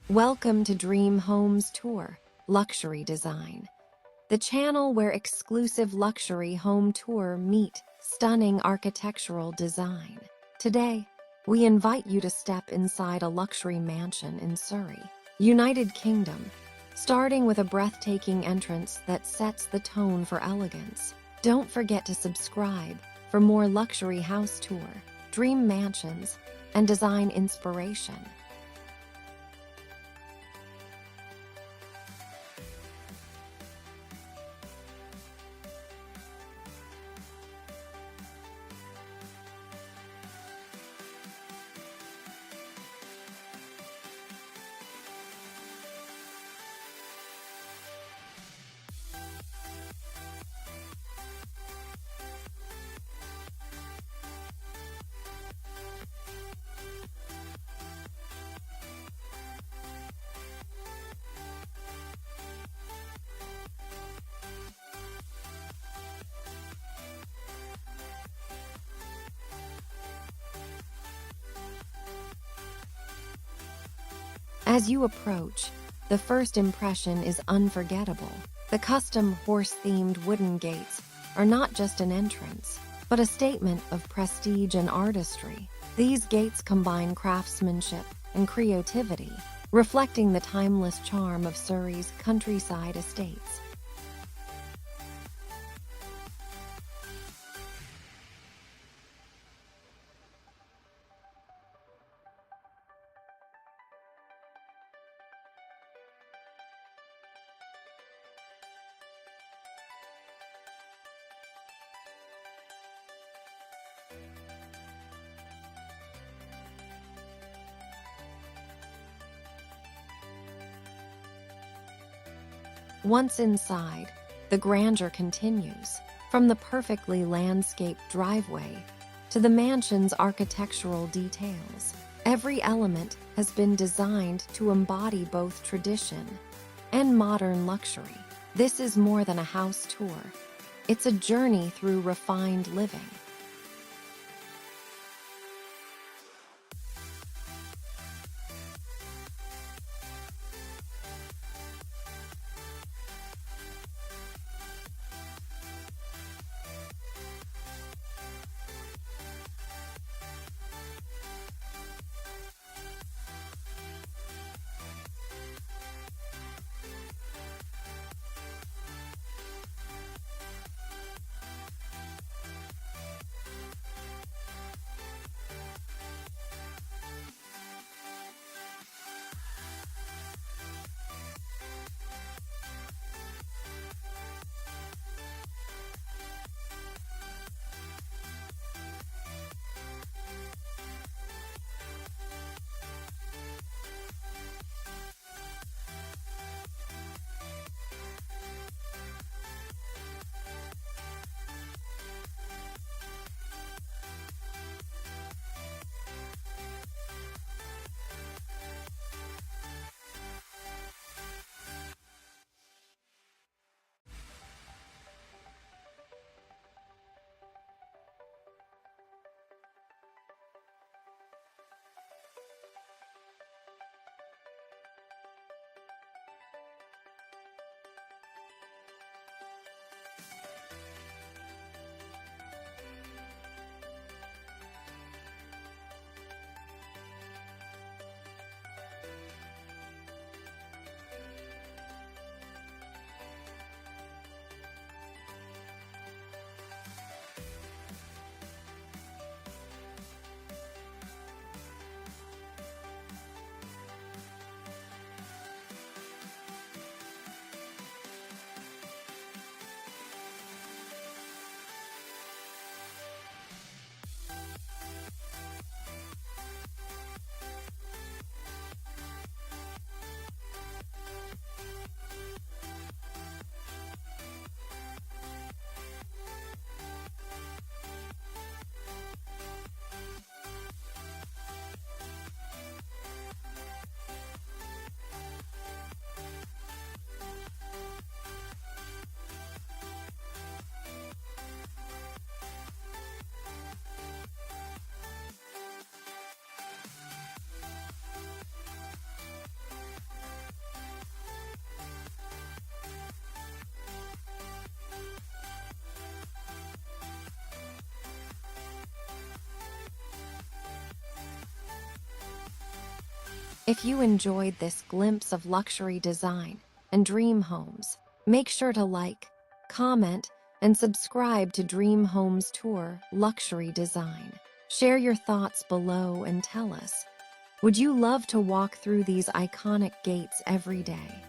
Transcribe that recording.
Welcome to Dream Home's Tour, Luxury Design, the channel where exclusive luxury home tour meet stunning architectural design. Today, we invite you to step inside a luxury mansion in Surrey, United Kingdom, starting with a breathtaking entrance that sets the tone for elegance. Don't forget to subscribe for more luxury house tour, dream mansions, and design inspiration. As you approach, the first impression is unforgettable. The custom horse-themed wooden gates are not just an entrance, but a statement of prestige and artistry. These gates combine craftsmanship and creativity, reflecting the timeless charm of Surrey's countryside estates. Once inside, the grandeur continues, from the perfectly landscaped driveway to the mansion's architectural details. Every element has been designed to embody both tradition and modern luxury. This is more than a house tour. It's a journey through refined living. If you enjoyed this glimpse of luxury design and dream homes, make sure to like, comment, and subscribe to Dream Homes Tour Luxury Design. Share your thoughts below and tell us, would you love to walk through these iconic gates every day?